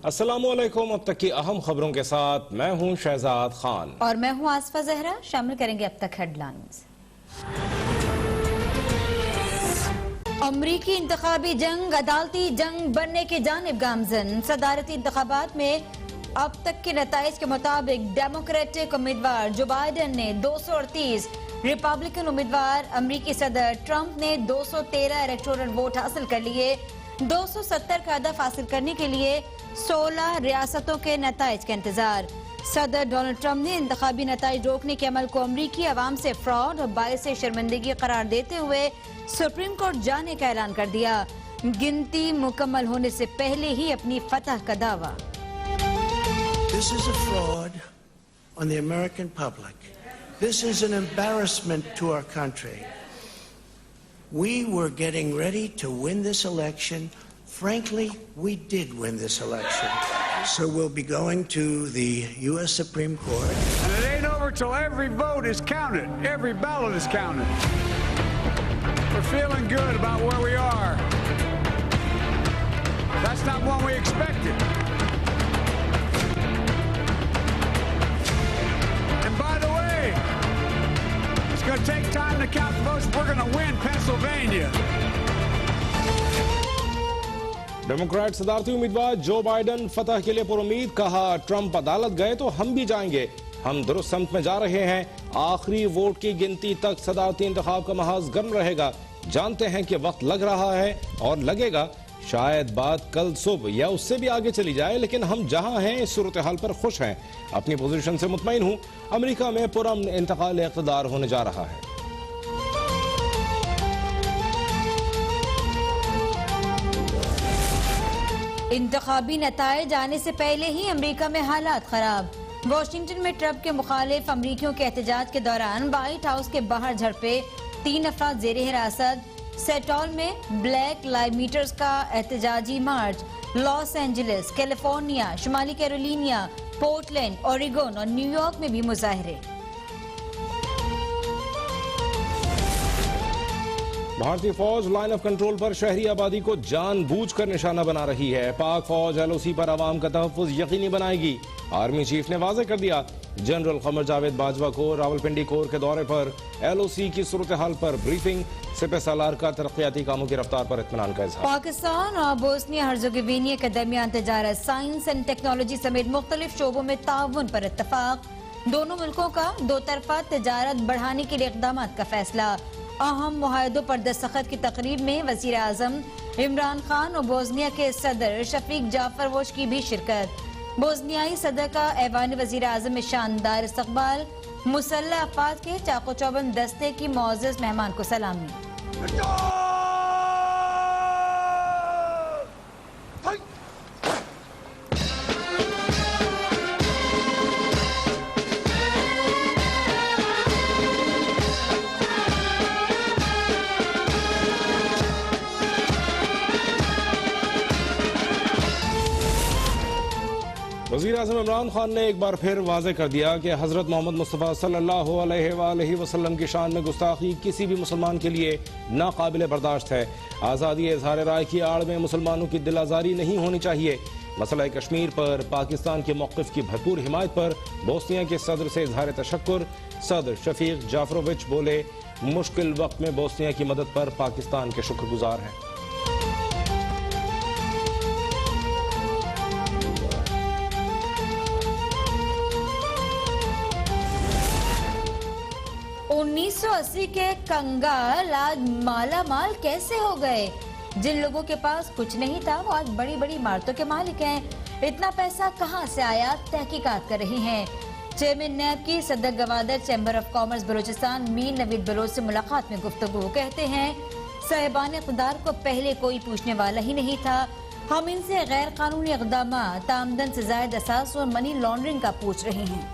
अस्सलामुअलैकुम। अब तक की अहम खबरों के साथ मैं हूं शहजाद खान और मैं हूं आसफा जहरा। शामिल करेंगे अब तक हेडलाइंस। अमरीकी इंतखाबी जंग अदालती जंग बनने की जानिब गामजन। सदारती इंतखाबात में अब तक के नताइज के मुताबिक डेमोक्रेटिक उम्मीदवार जो बाइडेन ने 238, रिपब्लिकन उम्मीदवार अमरीकी सदर ट्रंप ने 213 इलेक्टोरल वोट हासिल कर लिए। 270 का हदफ हासिल करने के लिए 16 रियासतों के नताइज का इंतजार। सदर डोनाल्ड ट्रंप ने इंतखाबी नताइज रोकने के अमल को अमरीकी अवाम से फ्रॉड और बायस शर्मिंदगी करार देते हुए सुप्रीम कोर्ट जाने का ऐलान कर दिया। गिनती मुकम्मल होने से पहले ही अपनी फतह का दावा। This is a fraud on the American public. This is an embarrassment to our country. We were getting ready to win this election. Frankly, we did win this election. So we'll be going to the U.S. Supreme Court. And it ain't over till every vote is counted. Every ballot is counted. We're feeling good about where we are. That's not what we expected. And by the way, it's going to take time to count the votes. We're going to win Pennsylvania. Democrat सदारती उम्मीदवार Joe Biden फतह के लिए पुरुमीद। कहा, Trump अदालत गए तो हम भी जाएंगे। हम दुरुस्त सम्त में जा रहे हैं। आखिरी वोट की गिनती तक सदारती इंतखाब का महाज गर्म रहेगा। जानते हैं कि वक्त लग रहा है और लगेगा। शायद बात कल सुबह या उससे भी आगे चली जाए, लेकिन हम जहां हैं इस सूरत हाल पर खुश हैं। अपनी पोजीशन से मुतमईन हूं। अमेरिका में पुरअमन इंतकाल इक़्तिदार होने जा रहा है। इंतखाबी नताइज आने से पहले ही अमेरिका में हालात खराब। वॉशिंगटन में ट्रंप के मुखालिफ अमरीकियों के एहतजाज के दौरान व्हाइट हाउस के बाहर झड़पे, 3 अफराद जेरे हिरासत। सेटॉल में ब्लैक लाइव मीटर्स का एहतजाजी मार्च। लॉस एंजलिस, कैलिफोर्निया, शुमाली कैरोलिना, पोर्टलैंड, ओरेगन और न्यूयॉर्क में भी मुजाहरे। भारतीय फौज लाइन ऑफ कंट्रोल पर शहरी आबादी को जानबूझकर निशाना बना रही है। पाक फौज एलओसी पर आवाम का तहफ्फुज़ यकीनी बनाएगी। आर्मी चीफ ने वाज़ेह कर दिया। जनरल कमर जावेद बाजवा को रावलपिंडी कोर के दौरे पर एलओसी की सूरत हाल पर ब्रीफिंग। सिपह सालार का तरक्याती कामों की रफ्तार पर इत्मीनान का इज़हार। पाकिस्तान और बोस्निया हर्ज़ोगोविना के दरमियान तजारत, साइंस एंड टेक्नोलॉजी समेत मुख्तलिफ शोबों में ताउन पर इत्तफाक। दोनों मुल्कों का दो तरफा तजारत बढ़ाने के लिए इक़दाम का फैसला। अहम मुआहदों पर दस्तखत की तकरीब में वज़ीर आज़म इमरान खान और बोस्निया के सदर शफीक जाफरोश की भी शिरकत। बोस्नियाई सदर का ऐवान वज़ीर आज़म में शानदार इस्तकबाल। मुसल्लह अफ़वाज के चाको चौबंद दस्ते की मुअज़्ज़ज़ मेहमान को सलामी। वज़ीर आज़म इमरान खान ने एक बार फिर वाज़ेह कर दिया कि हज़रत मोहम्मद मुस्तफ़ा सल्लल्लाहु अलैहि वसल्लम की शान में गुस्ताखी किसी भी मुसलमान के लिए नाकाबिल बर्दाश्त है। आज़ादी इज़हार राय की आड़ में मुसलमानों की दिल आज़ारी नहीं होनी चाहिए। मसला कश्मीर पर पाकिस्तान के मौक़िफ़ की भरपूर हिमायत पर बोस्निया के सदर से इज़हार तशक्कुर। सदर शफीक जाफरोविच बोले, मुश्किल वक्त में बोस्निया की मदद पर पाकिस्तान के शुक्रगुजार हैं। उन्नीस 1980 के कंगाल आज माला माल कैसे हो गए? जिन लोगों के पास कुछ नहीं था वो आज बड़ी बड़ी इमारतों के मालिक हैं। इतना पैसा कहां से आया, तहकीकात कर रही हैं। चेयरमैन नैब की सदर Gwadar chamber of commerce Balochistan Mir Naveed Baloch से मुलाकात में गुफ्तगू कहते हैं, साहिबान इक़्तिदार को पहले कोई पूछने वाला ही नहीं था। हम इनसे गैर कानूनी इक़दाम, आमदन से ज़ायद असास और मनी लॉन्ड्रिंग का पूछ रहे हैं।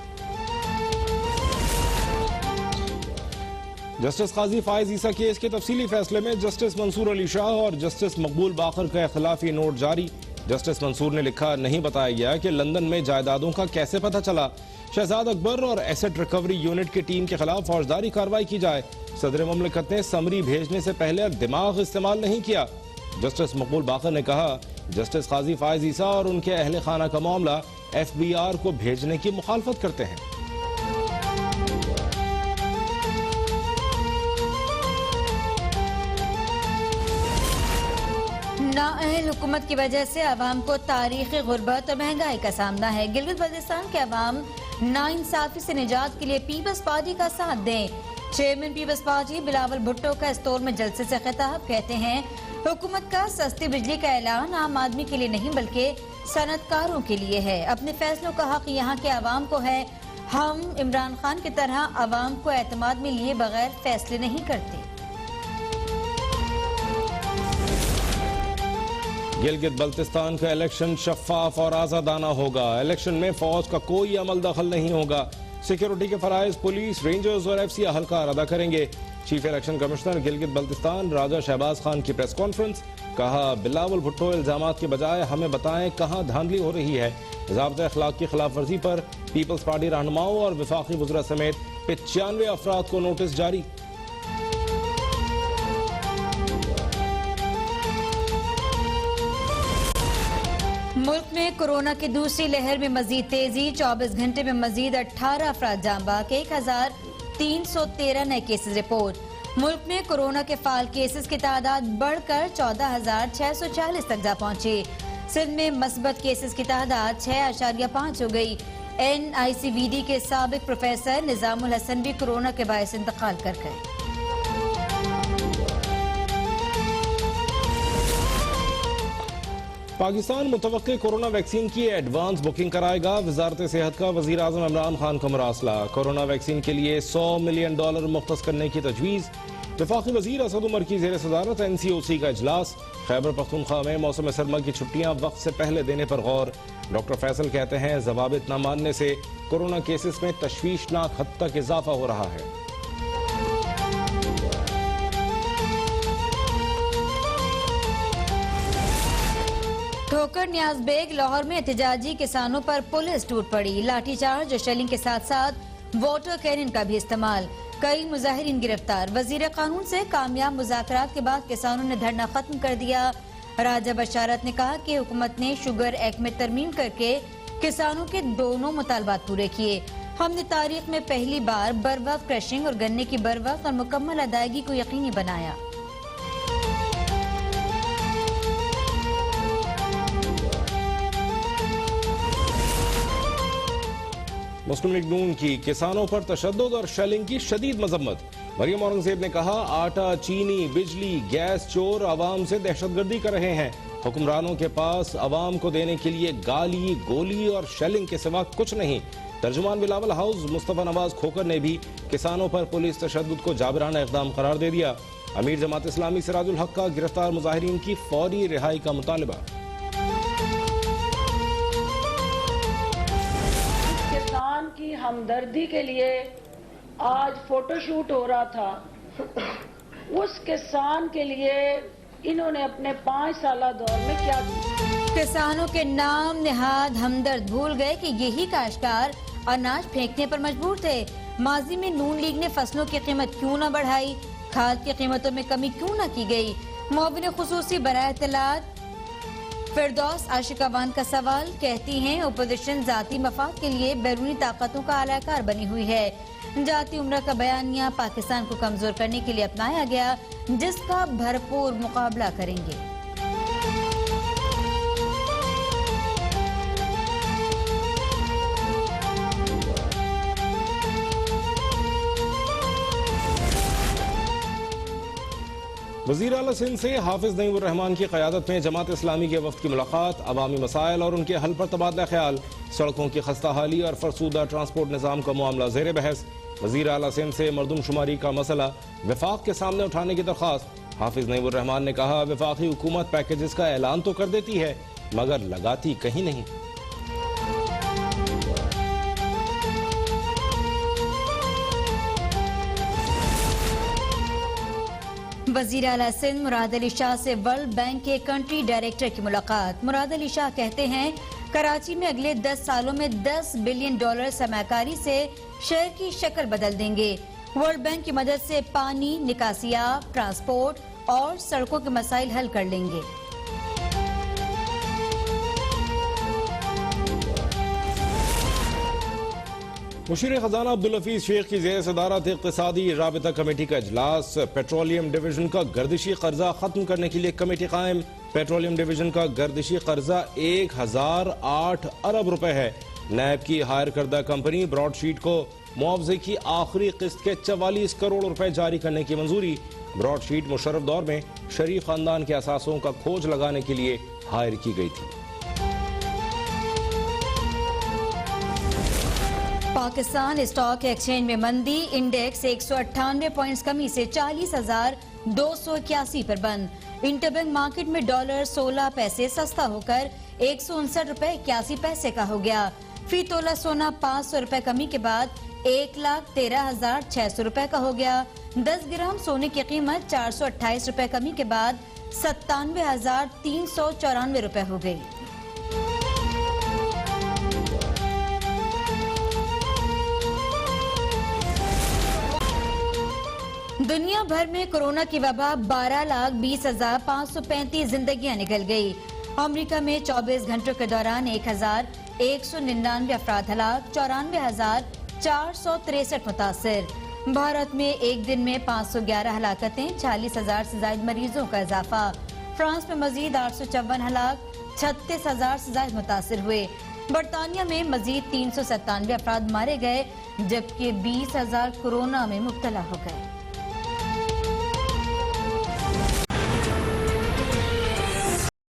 जस्टिस काजी फायज ईसा केस के तफसीली फैसले में जस्टिस मंसूर अली शाह और जस्टिस मकबूल बाकर का खिलाफी नोट जारी। जस्टिस मंसूर ने लिखा, नहीं बताया गया कि लंदन में जायदादों का कैसे पता चला। शहजाद अकबर और एसेट रिकवरी यूनिट की टीम के खिलाफ फौजदारी कार्रवाई की जाए। सदर मुमलिकत ने समरी भेजने से पहले दिमाग इस्तेमाल नहीं किया। जस्टिस मकबूल बाकर ने कहा, जस्टिस काजी फायज ईसा और उनके अहले खाना का मामला FBR को भेजने की मुखालफत करते हैं। नाअहल हुकूमत की वजह से अवाम को तारीखी गुर्बत और महंगाई का सामना है। गिलगित बल्तिस्तान के अवाम नाइंसाफी से निजात के लिए पीपल्स पार्टी का साथ दें। चेयरमैन पीपल्स पार्टी बिलावल भुट्टो का इस्तोर में जलसे से खिताब, कहते हैं हुकूमत का सस्ती बिजली का ऐलान आम आदमी के लिए नहीं बल्कि सनतकारों के लिए है। अपने फैसलों का हक यहाँ के अवाम को है। हम इमरान खान की तरह अवाम को एतमाद में लिए बगैर फैसले नहीं करते। गिलगित बल्तिस्तान का इलेक्शन शफाफ और आजादाना होगा। इलेक्शन में फौज का कोई अमल दखल नहीं होगा। सिक्योरिटी के फराइज पुलिस, रेंजर्स और FC अहलकार अदा करेंगे। Chief election commissioner Gilgit Baltistan Raja Shahbaz Khan की प्रेस कॉन्फ्रेंस, कहा बिलावल भुट्टो इल्जामात के बजाय हमें बताएं कहां धांधली हो रही है। ज़ाब्ता अखलाक की खिलाफ वर्जी पर पीपल्स पार्टी रहनुमाओं और वफाकी वज़रा समेत 95 अफराद को नोटिस जारी। मुल्क में कोरोना की दूसरी लहर में मजीद तेजी, 24 घंटे में मजीद 18 अफराद जाम बाक, 1313 नए केसेस रिपोर्ट। मुल्क में कोरोना के फाल केसेस की तादाद बढ़कर 14,640 तक जा पहुंची। सिंध में मस्बत केसेस की तादाद 6.5 हो गई। NICVD के साबिक प्रोफेसर निजामुल हसन भी कोरोना के बायस इंतकाल कर गए। पाकिस्तान मुतवक्के कोरोना वैक्सीन की एडवांस बुकिंग कराएगा। वजारत सेहत का वजीर आजम इमरान खान का मरासला, कोरोना वैक्सीन के लिए $100 मिलियन मुख्तस करने की तजवीज़। वफाकी वजीर असद उमर की जेर सदारत NCOC का इजलास। खैबर पख्तूनख्वा में मौसम सरमा की छुट्टियां वक्त से पहले देने पर गौर। डॉक्टर फैसल कहते हैं जवाबित न मानने से कोरोना केसेस में तशवीशनाक हद तक इजाफा हो रहा है। ठोकर न्याज बेग, लाहौर में एहतजाजी किसानों पर पुलिस टूट पड़ी। लाठीचार्ज और शेलिंग के साथ साथ वाटर कैनन का भी इस्तेमाल। कई मुजाहिरीन गिरफ्तार। वजीर कानून से कामयाब मुज़ाकरात के बाद किसानों ने धरना खत्म कर दिया। राजा बशारत ने कहा कि हुकूमत ने शुगर एक्ट में तरमीम करके किसानों के दोनों मुतालबात पूरे किए। हमने तारीख में पहली बार बरवक्त क्रशिंग और गन्ने की बरवक्त और मुकम्मल अदायगी को यकीनी बनाया। मुस्लिम लीग नून की किसानों पर तशद्दुद और शेलिंग की शदीद मजम्मत। मरियम औरंगजेब ने कहा आटा, चीनी, बिजली, गैस चोर आवाम से दहशतगर्दी कर रहे हैं। हुक्मरानों के पास आवाम को देने के लिए गाली, गोली और शेलिंग के सिवा कुछ नहीं। तर्जुमान बिलावल हाउस मुस्तफा नवाज खोकर ने भी किसानों पर पुलिस तशद्दुद को जाबिराना इक़दाम करार दे दिया। अमीर जमात इस्लामी सिराजुल हक का गिरफ्तार मुजाहिरीन की फौरी रिहाई का मुतालबा। किसान की हमदर्दी के लिए आज फोटोशूट हो रहा था। उस किसान के लिए इन्होंने अपने 5 साला दौर में क्या किया? किसानों के नाम निहाद हमदर्द भूल गए कि यही काश्तकार अनाज फेंकने पर मजबूर थे। माजी में नून लीग ने फसलों की कीमत क्यों न बढ़ाई, खाद की कीमतों में कमी क्यों न की गई? मुआविन खुसूसी बराए इत्तलात फिरदौस आशिकावान का सवाल, कहती हैं अपोजिशन जाती मफाद के लिए बैरूनी ताकतों का आलाकार बनी हुई है। जाती उम्र का बयानिया पाकिस्तान को कमजोर करने के लिए अपनाया गया, जिसका भरपूर मुकाबला करेंगे। वज़ीर आला सिंध से हाफिज नईमुर रहमान की क़यादत में जमात इस्लामी के वफ़द की मुलाकात। अवामी मसाइल और उनके हल पर तबादला ख्याल। सड़कों की खस्ता हाली और फरसूदा ट्रांसपोर्ट निज़ाम का मामला ज़ेर बहस। वज़ीर आला सिंध से मरदमशुमारी का मसला वफाक के सामने उठाने की दरख्वास्त। हाफिज नईमुर रहमान ने कहा वफाकी हुकूमत पैकेजेस का ऐलान तो कर देती है मगर लगाती कहीं नहीं। वज़ीर आला सिंध मुराद अली शाह से वर्ल्ड बैंक के कंट्री डायरेक्टर की मुलाकात। मुराद अली शाह कहते हैं कराची में अगले 10 सालों में $10 बिलियन सरमाकारी से शहर की शक्ल बदल देंगे। वर्ल्ड बैंक की मदद से पानी, निकासियाब, ट्रांसपोर्ट, और सड़कों के मसाइल हल कर लेंगे। मुशीर खजाना अब्दुल हफीज शेख की ज़ेर सदारत इक़्तिसादी राबिता कमेटी का इजलास। पेट्रोलियम डिवीजन का गर्दिशी कर्जा खत्म करने के लिए कमेटी कायम। पेट्रोलियम डिवीजन का गर्दिशी कर्जा 1008 अरब रुपए है। नैब की हायर करदा कंपनी ब्रॉडशीट को मुआवजे की आखिरी किस्त के 44 करोड़ रुपए जारी करने की मंजूरी। ब्रॉडशीट मुशर्रफ दौर में शरीफ खानदान के असासों का खोज लगाने के लिए हायर की गई थी। पाकिस्तान स्टॉक एक्सचेंज में मंदी, इंडेक्स 198 पॉइंट्स कमी से 40,281 पर बंद। इंटरबैंक मार्केट में डॉलर 16 पैसे सस्ता होकर 159 रुपए 81 पैसे का हो गया। फी तोला सोना 500 रुपए कमी के बाद 1,13,600 रुपए का हो गया। 10 ग्राम सोने की कीमत 428 रुपए कमी के बाद 97,394 रुपए हो गई। दुनिया भर में कोरोना की वबा 12,20,535 जिंदगियां निकल गई। अमेरिका में 24 घंटों के दौरान 1,199 अफराद हलाक, 94,463 मुतासिर। भारत में एक दिन में 511 हलाकतें, 40,000 से ज्यादा मरीजों का इजाफा। फ्रांस में मजीद 854 हलाक, 36,000 से ज्यादा मुतासिर हुए। बरतानिया में मजीद 397 अफराद मारे गए, जबकि 20,000 कोरोना में मुब्तला हो गए।